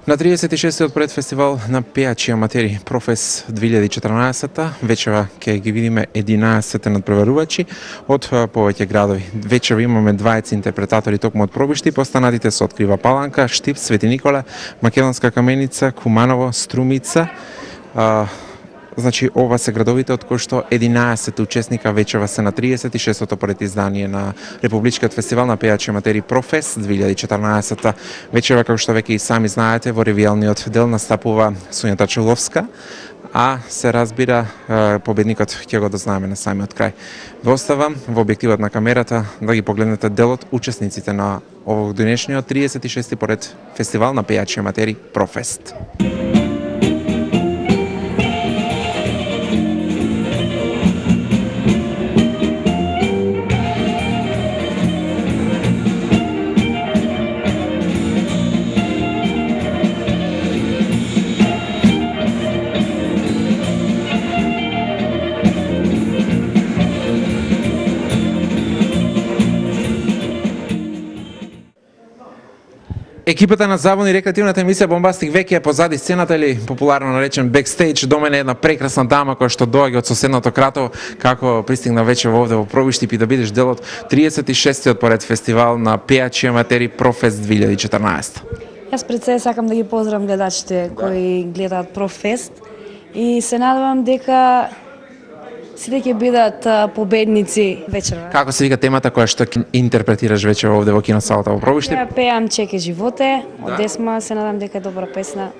На 36-тиот предфестивал на пејачи аматери Профест 2014 вечера ќе ги видиме 11 надпреварувачи од повеќе градови. Вечера имаме 20 интерпретатори токму од Пробишти, постанатите се од Крива Паланка, Штип, Свети Никола, Македонска Каменица, Куманово, Струмица. Значи, ова се градовите од кои што 11 учесника вечера се на 36-тото предиздание на Републичкиот фестивал на пејачи аматери Профест 2014. Вечера, како што веќе и сами знаете, во ревијалниот дел настапува Сонјата Чуловска, а се разбира победникот ќе го дознаеме на самиот крај. Ве оставам во објективот на камерата да ги погледнете делот учесниците на овогодишниот 36-ти поред фестивал на пејачи аматери Профест. Екипата на Завон и рекреативната емисија Бомбастик веќе е позади сцената или популарно наречен бекстејдж. До мене е една прекрасна дама која што доаѓа од соседното крато, како пристигна вече овде во Пробишти и да бидеш дел од 36-тиот поред фестивал на пејачи аматери Профест 2014. Јас пред се сакам да ги поздравам гледачите кои гледаат Профест и се надевам дека сите ќе бидат победници вечера. Како се вика темата која што ќе интерпретираш вече овде во киносалата во Пробишти? Ја пеам Чеке животе од Десма, се надам дека е добра песна.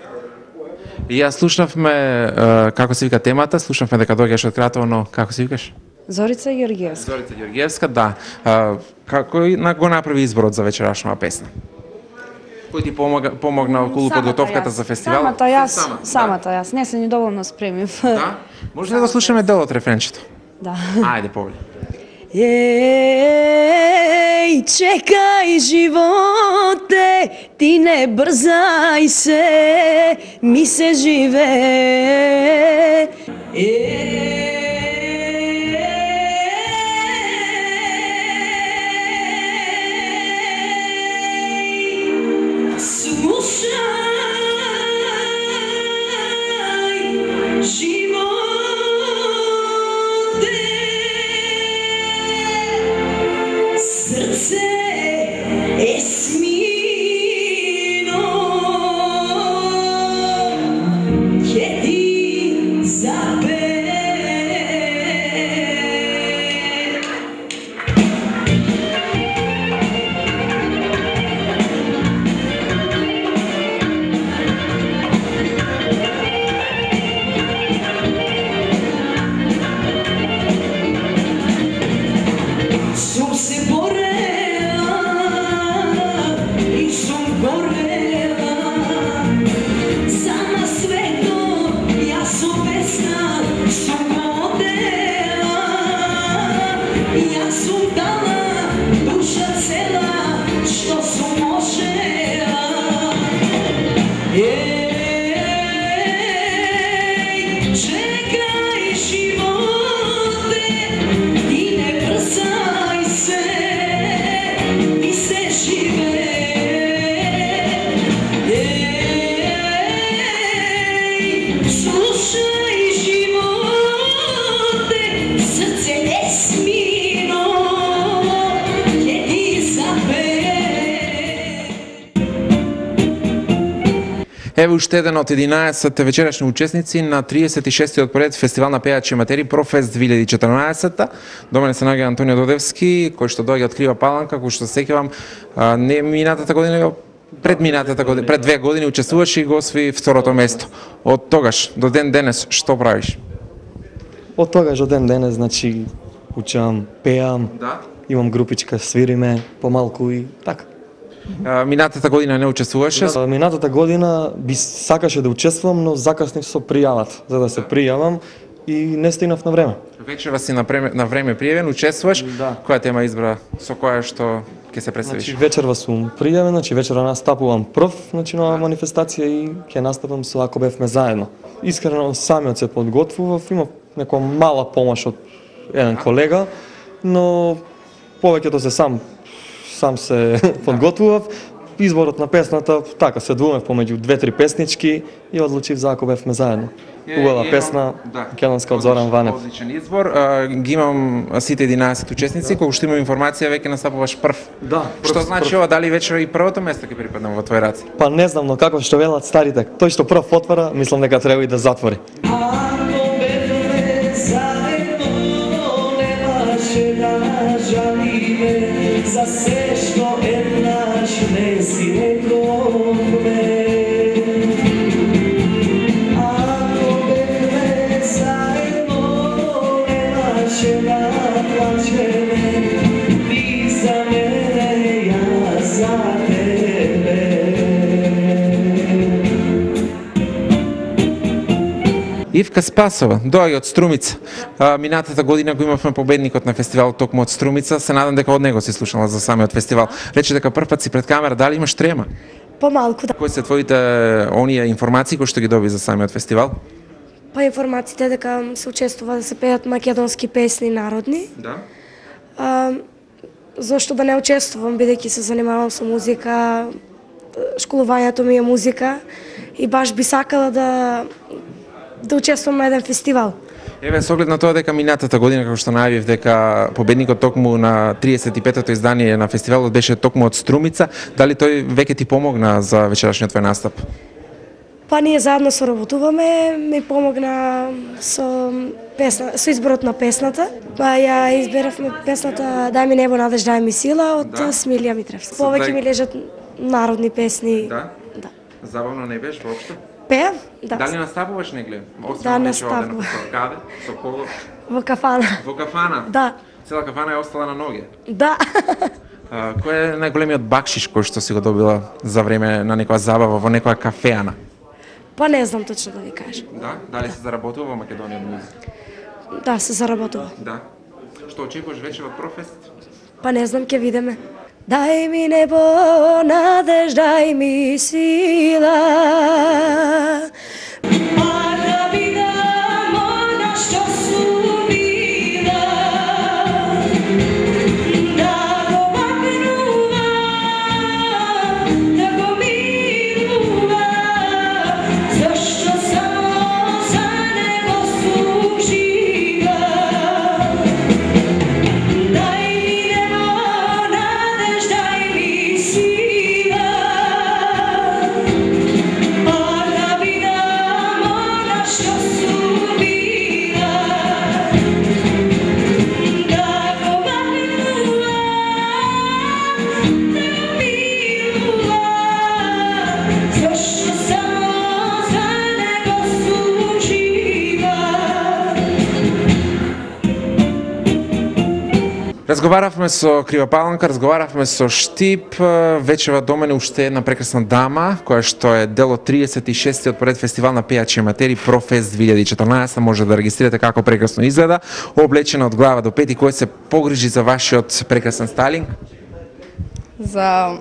И ја слушнавме како се вика темата, слушнавме дека доаѓаш од Кратово, но како се викаш? Зорица Ѓоргиевска. Зорица Ѓоргиевска, да. Како го направи изборот за вечерашната песна? Кој ти помогна околу подготовката за фестивалот? Самата јас. Не се ни доволно спремив. Да? Може ли да слушаме дел од рефренчето? Да. Ајде, повели. Еј, чекај животе, ти не брзај се, ми се живее. Еве уште еден од 11 вечерашни учесници на 36-тиот поред фестивал на пејачи аматери Профест 2014. До мене се наоѓа Антонио Додевски, кој што доаѓа од Крива Паланка, кој што сеќавам не минатата година, пред 2 години учествуваше и го освои второто место. Од тогаш до ден денес што правиш? Од тогаш до ден денес, значи учам, пеам, имам групичка, свириме помалку и така. Минатата година не учествуваше? Минатата година би сакаше да учествувам, но закаснив со пријавата, за да се пријавам и не стигнав на време. Вечера си на време пријавен, учествуваш. Да. Која тема избра со која што ќе се представиш? Значи вечерва сум пријавен, значи вечера настапувам прв, значи нова манифестација и ќе настапам со Ако бевме заедно. Искрено самиот се подготвував, имав некоја мала помош од еден колега, но повеќето се сам се подготвував. изборот на песната, така се двумев помеѓу две-три песнички и одлучив за ако бевме заедно. Убава песна, македонска од Зоран Ванев. Одличен избор. Ги имам сите 11 учесници, кога што имам информација веќе настапуваш прв. Да. Што значи ова, дали вечер и првото место ќе припадне во твои раце? Па не знам, но како што велат старите, тој што прв отвара, мислам дека треба и да затвори. За се што еднаш не си рековме. Ако бевме заедно, немаше да плачеме. Ти за мене, јас за тебе. Ивка Спасова, доаѓа од Струмица. Минатата година го имавме победникот на фестивалот токму од Струмица. Се надам дека од него си слушала за самиот фестивал. Рече дека прв пат си пред камера, дали имаш трема? Помалку, да. Кои се твоите оние информации кои што ги доби за самиот фестивал? Па информациите дека се учествува да се пеат македонски песни народни. Да. Зошто да не учествувам, бидејќи се занимавам со музика, школувањето ми е музика и баш би сакала да учествувам на еден фестивал. Еве, со оглед на тоа дека минатата година, како што најавив, дека победникот токму на 35-тото издание на фестивалот беше токму од Струмица, дали тој веќе ти помогна за вечерашниот твој настап? Па ние заедно соработуваме, ми помогна со изборот на песната. Па ја изберавме песната Дај ми небо, надеж, дај ми сила од Смилија Митревска. Повеќе ми лежат народни песни. Да? Да. Забавно не беше воопшто? Пеам? Да. Дали настапуваш негле? Да, настапувам. Каде? Со кого? Во кафана. Во кафана? Да. Цела кафана е остала на ноге. Да. Кој е најголемиот бакшиш кој што си го добила за време на некоја забава во некоја кафеана? Па не знам точно да ви кажам. Да? Дали се заработува во Македонија од музика? Да, се заработува. Да. Што очекуваш вечер од профест? Па не знам, ќе видиме. Дај ми небо, надеж, дај ми сила. Мада бида моја што сум била. Да го макнува, да го милува. Зашто само за него служила. Дај ми небо, надеж, дај ми сила. Мада бида моја што сум била. Да го макнува, да го милува. Зашто само за него служила. Разговаравме со Кривопаланка, разговаравме со Штип, вечева до мене уште една прекрасна дама, која што е дел од 36-тиот поред фестивал на пејачи аматери Профест 2014, може да регистрирате како прекрасно изгледа, облечена од глава до пети, кој се погрижи за вашиот прекрасен стайлинг? За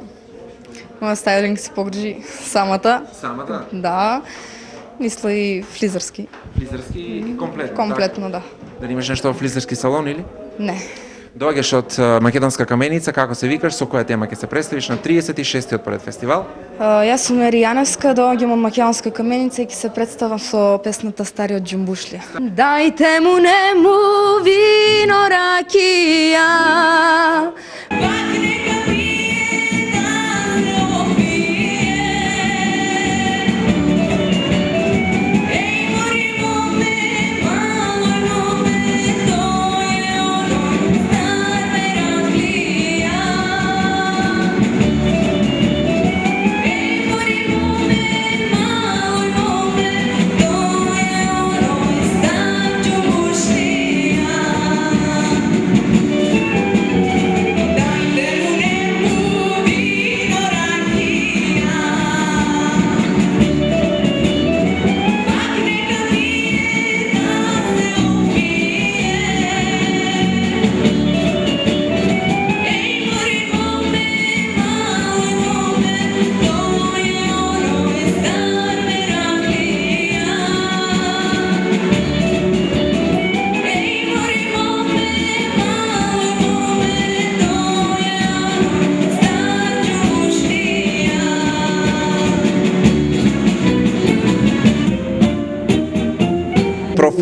мојот стайлинг се погрижи самата. Самата? Да. Мисля и флизерски. Флизерски и комплетно? Комплетно, да. Дали имаш нешто во флизерски салон или? Не. Доаѓаш од Македонска каменица, како се викаш, со која тема ќе се представиш на 36-тиот поред фестивал? Јас сум Еријаневска, доаѓам од Македонска каменица и ќе се представам со песната Стариот џумбушлија. Дајте му нему вино ракија. Daj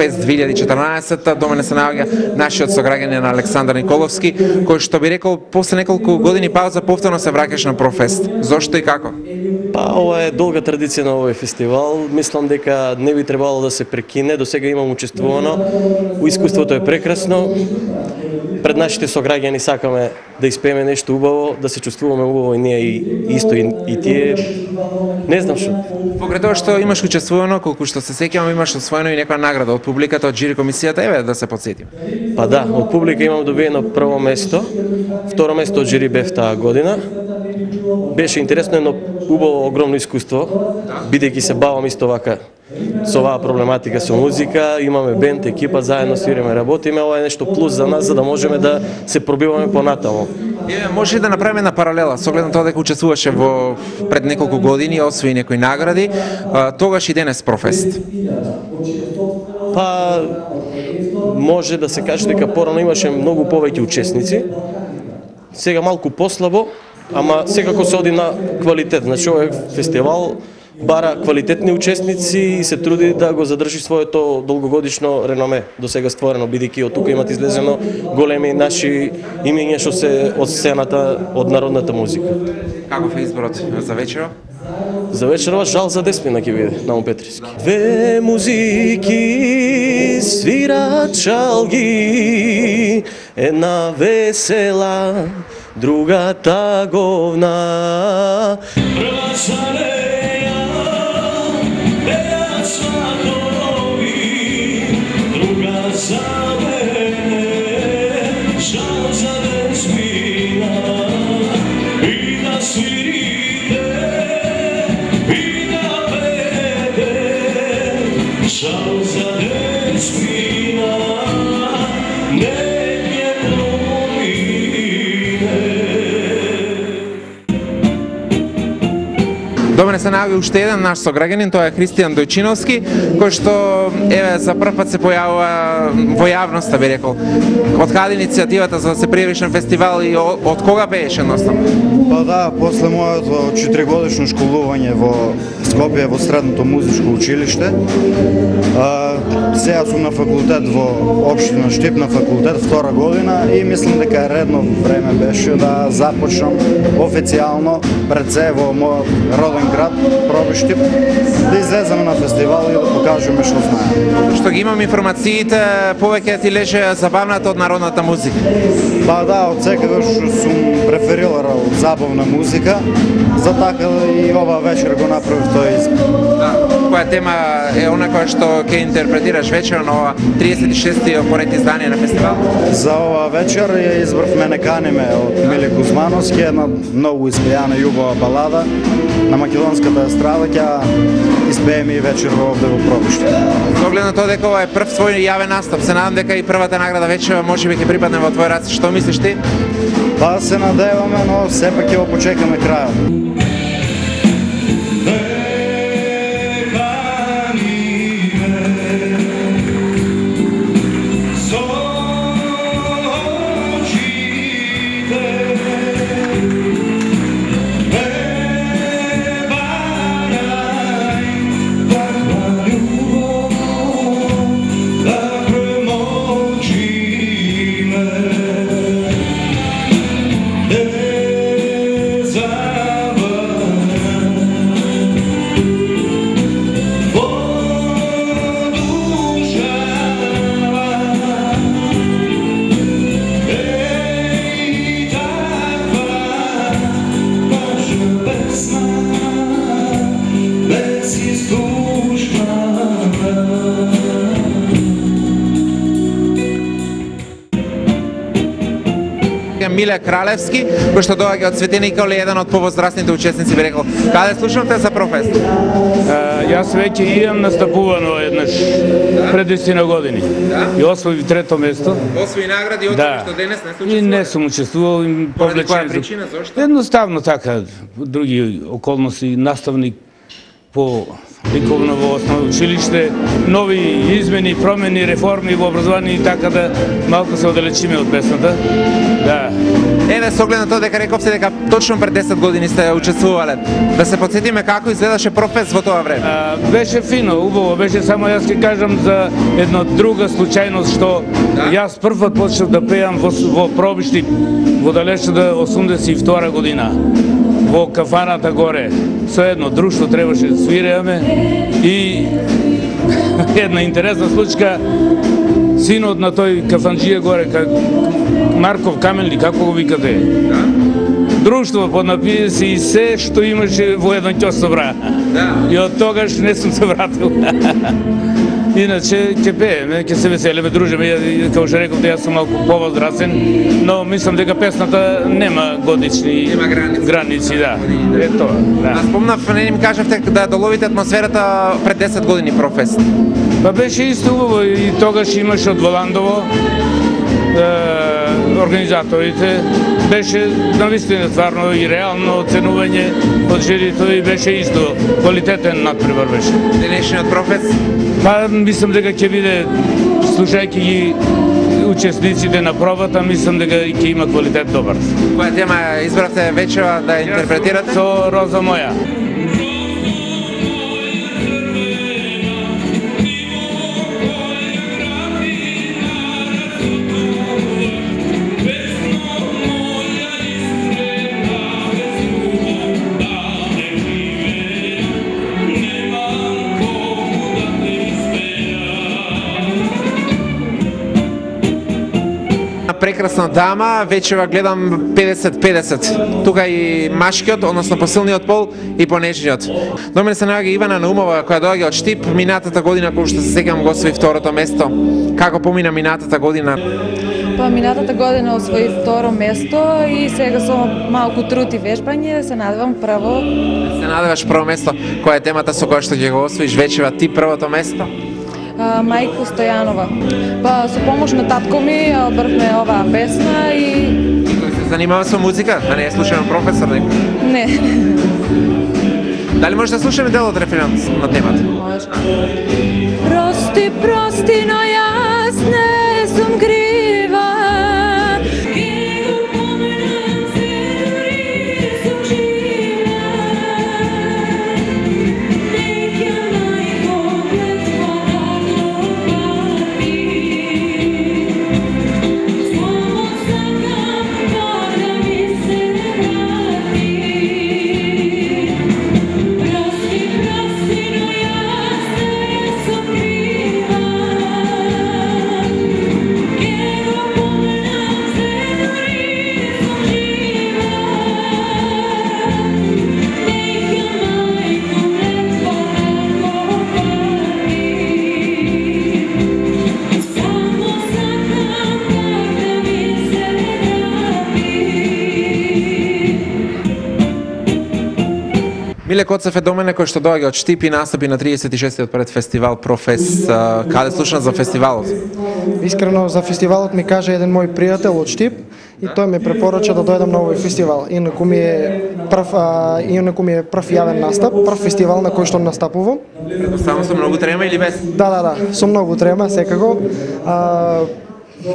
Профест 2014. До мене се наоѓа нашиот сограѓанин Александар Николовски, кој што би рекол после неколку години пауза повторно се враќаш на Профест. Зошто и како? Па, ова е долга традиција на овој фестивал. Мислам дека не би требало да се прекине. До сега имам учествувано. Искуството е прекрасно. Пред нашите сограѓани сакаме да испееме нешто убаво, да се чувствуваме убаво и ние исто и тие. Не знам што. Покрај тоа што имаш учествувано, колку што се сеќавам, имаш освоено и некоја награда од публиката, од жири комисијата, еве да се потсетим. Па да, од публика имам добиено прво место, второ место од жири бев таа година. Беше интересно, едно убаво огромно искуство, бидејќи се бавам исто вака со оваа проблематика со музика, имаме бенд, екипа, заедно свириме, работиме, ова е нешто плюс за нас за да можеме да се пробиваме понатаму. Може ли да направиме една паралела, со оглед на тоа дека учествуваше во пред неколку години, освои некои награди, тогаш и денес Профест? Па може да се каже дека порано имаше многу повеќе учесници, сега малку послабо, ама секако се оди на квалитет. Значи овој фестивал бара квалитетни учесници и се труди да го задржи своето долгогодишно реноме до сега створено, бидејќи од тука имат излезено големи наши имиња што се од сцената, од народната музика. Каков е изборот за вечера? За вечерова жал за Деспина ќе биде на Петриски. Две музики свират чалги, една весела, друга таговна. До мене се наоѓа уште еден наш сограѓанин, тоа е Христијан Дојчиновски, кој што еве за прв пат се појавува во јавноста, би рекол. Од каде иницијативата за да се пријавиш на фестивал и од кога беше едноставно? Па да, после моето 4-годишно школување во Скопје во средното музичко училиште, сега сум на факултет во општина Штип, на факултет втора година и мислам дека редно време беше да започнам официјално пред се во мојот роден град, Проби Штип, да излеземе на фестивал и да покажеме што знаеме. Што ги имам информациите, повеќе ти леже забавната од народната музика. Па да, од секогаш сум преферирал забавна музика, за така и ова вечер го направив тој избор. Да, која тема е она која што ќе интерпретираш вечер на ова 36-ти поред издание на фестивал? За ова вечер ја избрав "Мене каниме" од Миле Кузмановски, една многу испејана и убава балада на македонската естрада, ќе испееме и вечер овде во Пробиште. Со оглед на тоа дека ова е прв свој јавен настап, се надам дека и првата награда вечер можеби ќе припадне во твој раце. Што мислиш ти? Па се надеваме, но сепак ќе го почекаме крајот. Миле Кралевски, кој што доаѓа од Цветеника, или еден од повозрастните учесници, би рекол. Каде слушнате за Профест? Јас веќе идам настапувано еднаш пред 10 години. И освои трето место. Освои награди од тоа што денес не се учествува. И не сум учествувал. Поради која причина, зошто? Едноставно така, други околности, наставник по ликовно во основно училиште, нови измени, промени, реформи во образование и така да малку се оддалечиме од песната. Да. Еве, со оглед на тоа дека рековте дека точно пред 10 години сте учествувале, да се подсетиме како изгледаше Профест во тоа време. Беше фино, убаво, беше, само јас ќе кажам за една друга случајност, што јас првпат почнав да пеам во Пробишти во далечната 82 година, во кафаната горе. Со едно друштво требаше да свиреаме и една интересна случка, синот на тој кафанџија горе, Марков Каменли, како го викате? Друштво поднапие се и се што имаше во еден ќос собра. И од тогаш не сум се вратил. Иначе ќе пееме, ќе се веселиме, дружиме, како што рековте, јас сум малку повозрасен, но мислам дека песната нема годични граници, да. Е тоа, да. А спомнав, не им кажавте да доловите атмосферата пред 10 години Профест. Па беше исто убаво и тогаш имаше од Валандово организаторите, беше навистина стварно и реално оценување од жирито и беше исто квалитетен надпревар беше. Денешниот Профест? Па мислам дека ќе биде, слушајќи ги учесниците на пробата, мислам дека ќе има квалитет добар. Која тема избравте вечера да интерпретирате? Со Роза моја. Прекрасна дама, вечера гледам 50-50. Тука и машкиот, односно посилниот пол и понежниот. До мене се наоѓа Ивана Наумова, која доаѓа од Штип минатата година, која што се сеќавам го освои второто место. Како помина минатата година? Па минатата година освои второ место и сега со малку труд и вежбање се надевам прво. Се надеваш прво место. Која е темата со која што ќе го освоиш вечера ти првото место? Мајко Стојанова. Па со помош на татко ми обрвме оваа песна и... Кој се занимава со музика? Да не е случајно професор некој? Не. Дали може да слушаме дел од референт на темата? Може. Прости, прости, но јас не сум крива. Миле Коцев е до мене кој што доаѓа од Штип и настапи на 36-тиот предфестивал Профест. Каде слушна за фестивалот? Искрено за фестивалот ми кажа еден мој пријател од Штип и тој ме препорача да дојдам на овој фестивал. Инаку ми е прв јавен настап, прв фестивал на кој што настапувам. Само со многу трема или без? Да, со многу трема секако.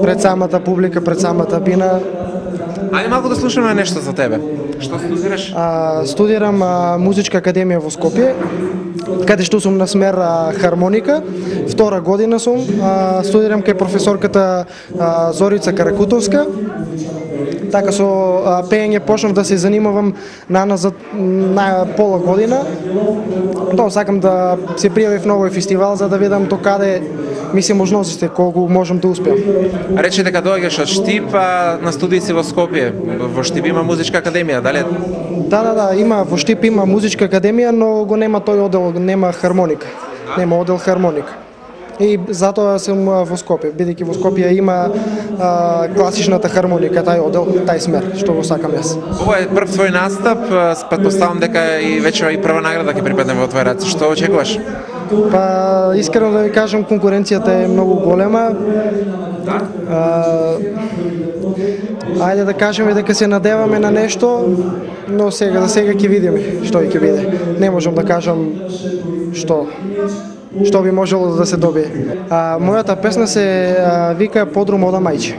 Пред самата публика, пред самата бина. Ајде малку да слушаме нешто за тебе. Што студираш? Студирам музичка академија во Скопје, каде што сум на смер хармоника. Втора година сум. Студирам кај професорката Зорица Каракутовска. Така со пеење почнав да се занимавам на пола година. Тоа сакам да се пријавив на овој фестивал за да видам до каде ми се можностите, колку можам да успеам. Рече дека доаѓаш од Штип, на студии си во Скопје. Во Штип има музичка академија, дали? Да, има во Штип има музичка академија, но го нема тој одел, нема хармоника. Нема одел хармоника. И затоа сум во Скопје, бидејќи во Скопје има класичната хармоника, тај одел, тај смер, што го сакам јас. Ова е прв твој настап, претпоставам дека и вечера и прва награда ќе припадне во твој раце. Што очекуваш? Па, искрено да ви кажам, конкуренцијата е многу голема. Ајде да кажеме дека се надеваме на нешто, но за сега ќе видиме што ќе биде. Не можам да кажам што би можело да се добие. Мојата песна се вика Подрум ода мајче.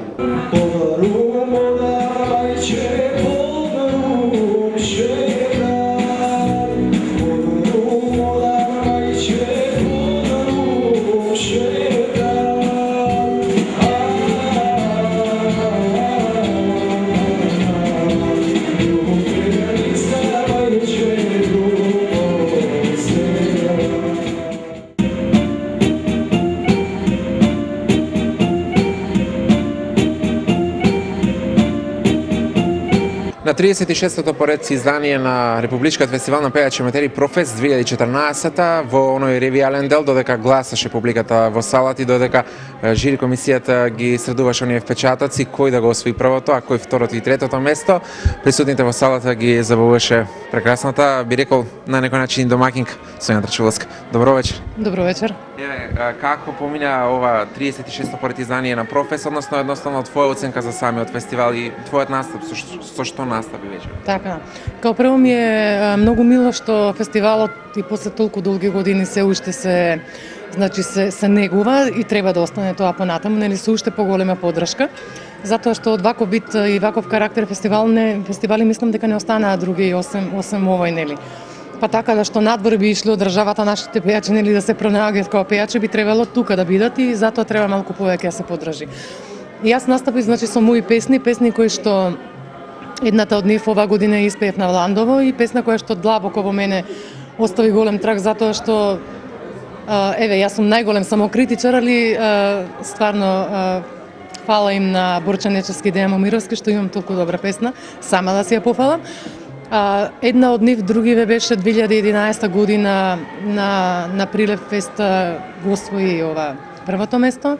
На 36-тото поред издание на Републичкиот фестивал на пејачи аматери Профест 2014 во оној ревијален дел, додека гласаше публиката во салата и додека жири комисијата ги средуваше оние впечатоци, кој да го освои првото, а кој второто и третото место, присутните во салата ги забавуваше прекрасната, би рекол на некој начин домакинка Соња Трчуловска. Добро вечер. Добро вечер. Како помина ова 36-то поред издание на Профест, односно едноставно твоја оценка за самиот фестивал и твојот настап, со што настапи вечер? Така. Као прво ми е многу мило што фестивалот и после толку долги години се уште се се негува и треба да остане тоа понатаму, нели се уште поголема поддршка. Затоа што од ваков вид и ваков карактер фестивали мислам дека не останаа други осем овој, нели. Па така да што надвор би ишло од државата нашите пејачи, нели да се пронаоѓаат како пејачи, би требало тука да бидат и затоа треба малку повеќе да се поддржи. И јас настапив со мои песни кои што едната од нив оваа година испеев на Вландово и песна која што длабоко во мене остави голем траг затоа што јас сум најголем самокритичар, али стварно фала им на Борче Нечевски и Деја Момировски што имам толку добра песна, сама да си ја пофалам. Една од нив другиве беше 2011 година на Прилеп фест го освои ова првото место.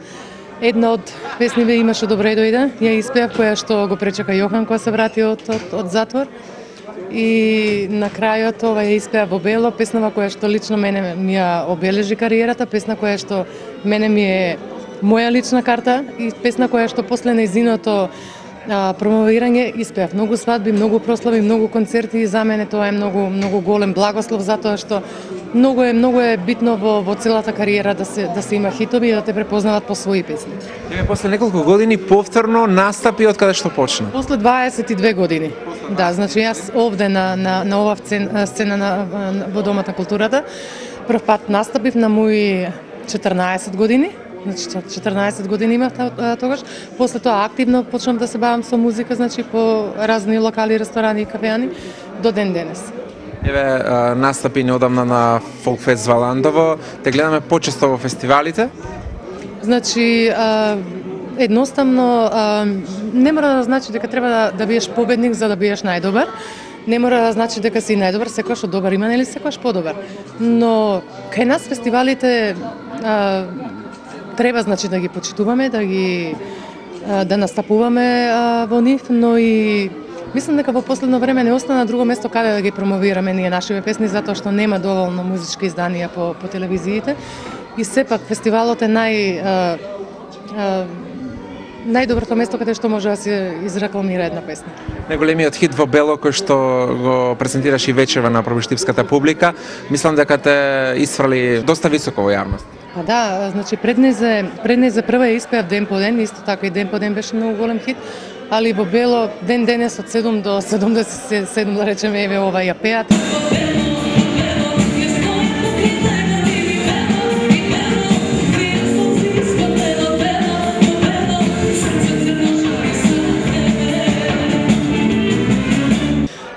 Една од песниве имаше Добре дојде, ја испеав, која што го пречека Јохан кога се врати од затвор. И на крајот ова ја испеав во бело, песнава која што лично мене ми ја обележи кариерата, песна која што мене ми е моја лична карта и песна која што после нејзиното промовирање испеав многу свадби, многу прослави, многу концерти и за мене тоа е многу голем благослов затоа што многу е битно во целата кариера да се има хитови и да те препознават по своји песни. После неколку години повторно настапи од каде што почна? После 22 години. Да, значи јас овде на ова сцена во Домот на културата прв пат настапив на мои 14 години. Значи 14 години имав тогаш. После тоа активно почнав да се бавам со музика, значи по разни локали, ресторани и кафеани до ден денес. Еве настапи неодамна на Фолкфест Валандово. Те гледаме почесто во фестивалите? Значи едноставно не мора да значи дека треба да биеш победник за да биеш најдобар. Не мора да значи дека си најдобар, секојаш добар има, нели секојаш подобар. Но кај нас фестивалите треба значи да ги почитуваме, да настапуваме во нив, но и мислам дека во последно време не остана друго место каде да ги промовираме ние нашиве песни затоа што нема доволно музички изданија по телевизиите и сепак фестивалот е најдоброто место каде што може да се изрекламира една песна. Најголемиот хит во бело кој што го презентираш и вечерва на пробиштивската публика, мислам дека те исфрли доста високо во јавност. Па да, значи пред неј за прва ја испеав Ден по ден, исто така и Ден по ден беше многу голем хит, али во бело ден денес од 7 до 77 да речеме еве ова ја пеат.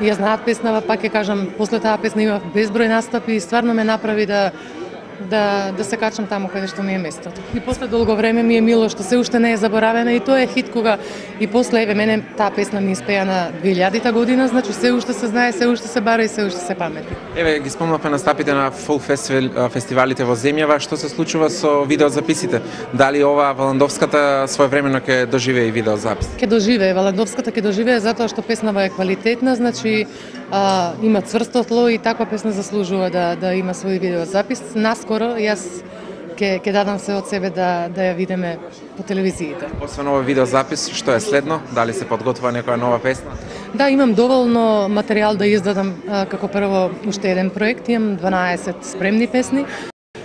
Ја знаат песнава, пак ќе кажам, после таа песна имав безброј настапи и стварно ме направи да се качам таму каде што ми е местото. И после долго време ми е мило што се уште не е заборавена и тоа е хит кога и после еве мене таа песна ми испеа на 2000-та година, значи се уште се знае, се уште се бара и се уште се памети. Еве ги спомнавме настапите на фолк фестивалите во земјава, што се случува со видеозаписите? Дали ова Валандовската своевремено ќе доживее и видеозапис? Ќе доживее, Валандовската ќе доживее затоа што песнава е квалитетна, значи има цврсто тло и таква песна заслужува да има свој видеозапис. Наскоро јас ќе дадам се од себе да ја видиме по телевизиите. Освен овој видеозапис, што е следно? Дали се подготвува некоја нова песна? Да, имам доволно материјал да издадам како прво уште еден проект, имам 12 спремни песни.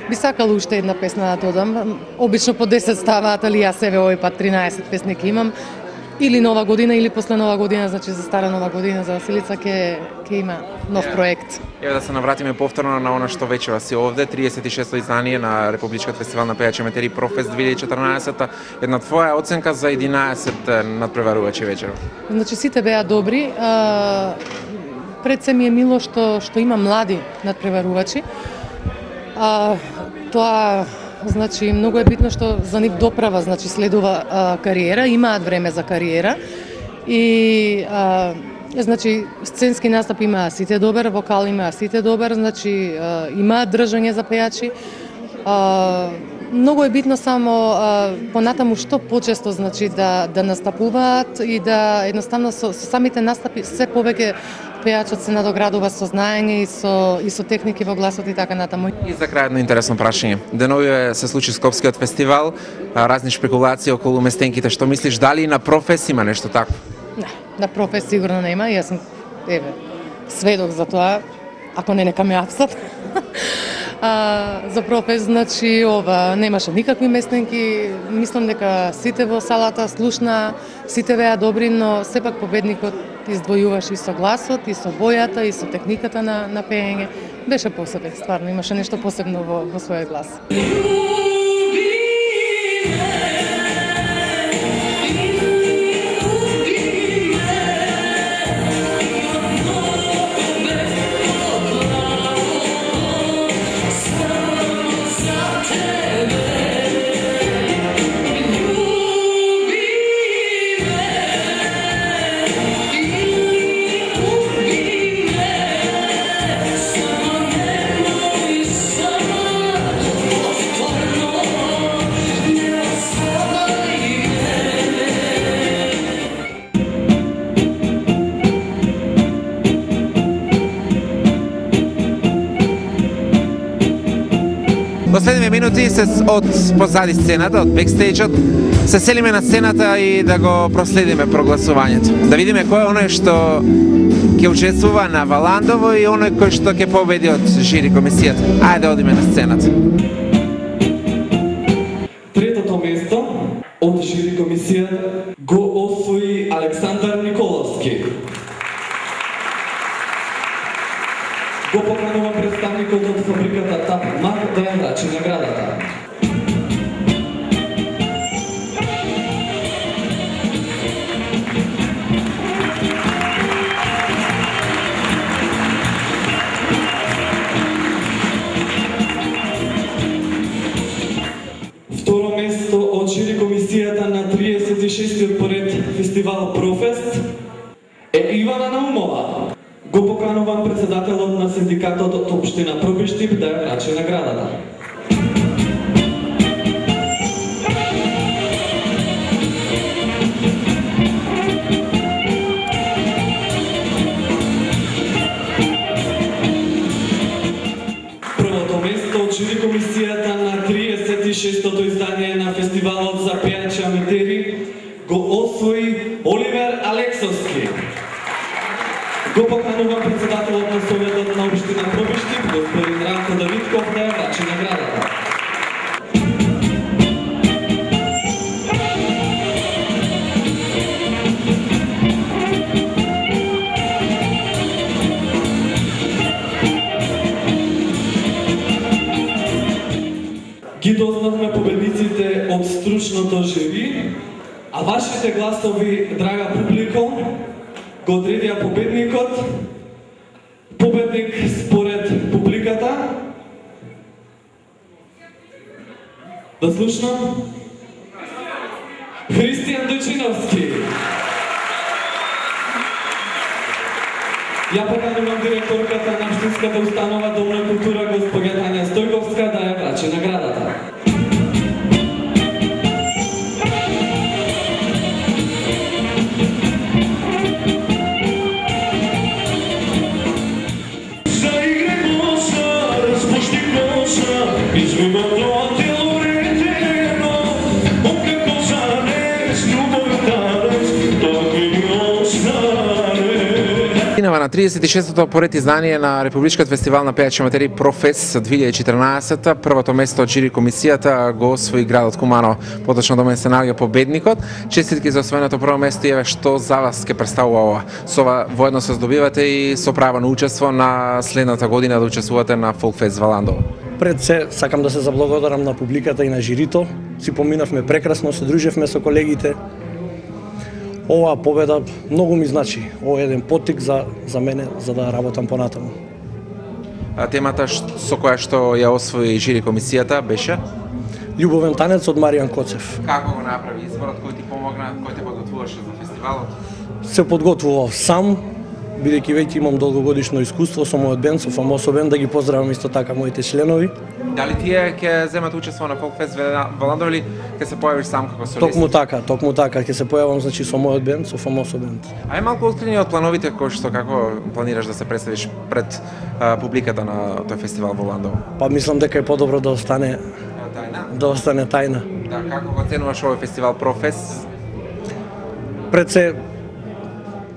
Би сакала уште една песна да додам. Обично по 10 ставаат, али јас себе овој пат 13 песни ќе имам. Или нова година, или после нова година, значи за стара нова година, за Василица ќе има нов проект. Еве да се навратиме повторно на она што вече си овде, 36-то издание на Републичкиот фестивал на пејачи аматери Профест 2014. Една твоја оценка за 11 надпреварувачи вечерот? Значи сите беа добри. Пред се ми е мило што има млади надпреварувачи. Тоа значи многу е битно што за нив доправа, значи следува кариера, имаат време за кариера и значи сценски настап имаа сите добар, вокал имаа сите добар, значи имаат држање за пејачи. Многу е битно само понатаму што почесто значи да настапуваат и да едноставно со самите настапи се повеќе пејачот се надоградува со знаење и со техники во гласот и така натаму. И за крај едно интересно прашање. Деновиве се случи Скопскиот фестивал, разни шпекулации околу местенките. Што мислиш, дали на Профест има нешто такво? Не, на Профест сигурно нема. Јас сум сведок за тоа, ако не нека ме апсат. За Профест, значи, немаше никакви местенки. Мислам дека сите во салата слушна, сите беа добри, но сепак победникот издвојуваше и со гласот, и со бојата, и со техниката на пеење. Беше посебен, стварно, имаше нешто посебно во својот глас. Последниве минути од позади сцената, од бекстејџот, се селиме на сцената и да го проследиме прогласувањето. Да видиме кој е оној што ќе учествува на Валандово и оној кој што ќе победи од жири комисијата. Ајде да одиме на сцената. Третото место од жири комисијата го освои Александар Николовски. Го поканува представникот од фабриката ТАП МАК да ја врачи наградата. Второ место од жири комисијата на 36-тиот поред фестивал Профест е Ивана Наумова. Го поканувам председателот на синдикатот од општина Пробиштип да ја врачи наградата. Првото место од жири комисијата на 36-тото издание на фестивалот за пејачи аматери го освои Оливер Алексовски. Го поканува председателот на Советот на општина Пробиштип, господин Ранко Давидков, да ја врачи наградата. Ги дознавме победниците од стручното жири, а вашите гласови, драга публико, го одредија победникот. Победник според публиката. Да слушнам. Христијан Дочиновски. Ја поканувам директорката на Општинската установа Дом на култура госпоѓа Тања Стојковска да ја врачи наградата. Заиграј коша, разпушти коша, извима тоа тело на 36-то поред издание на Републичкиот фестивал на пејачи аматери Профест 2014, првото место од жири комисијата го освои градот Кумано, поточно дома се наоѓа победникот. Честитки за освоеното прво место и еве што за вас ќе представува ова. Со ова воедно се здобивате и со право на учество на следната година да учествувате на Фолкфест Валандово. Пред се сакам да се заблагодарам на публиката и на жирито. Си поминавме прекрасно, се дружевме со колегите. Оваа победа многу ми значи. Ова е еден поттик за мене за да работам понатаму. А темата со која што ја освои жири комисијата беше? Љубовен танец од Маријан Коцев. Како го направи изборот, кој ти помогна, кој те подготвуваше за фестивалот? Се подготвував сам, бидејќи веќе имам долгогодишно искуство со мојот бенд, со Фамосо бенд, да ги поздравам исто така моите членови. Дали тие ќе земат учество на Фолкфест Валандово или ќе се појавиш сам како солист? Токму така, ќе се појавам значи со мојот бенд, со Фамосо бенд. А е малку открини од плановите кои што како планираш да се представиш пред публиката на тој фестивал во Ландово? Па мислам дека е подобро да остане тајна. Да, како го оценуваш овој фестивал Профест? Пред се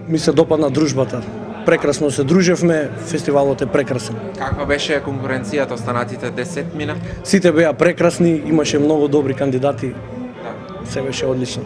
ми се допадна дружбата. Прекрасно се дружевме, фестивалот е прекрасен. Каква беше конкуренцијата, останатите 10 мина? Сите беа прекрасни, имаше многу добри кандидати. Се беше одлично.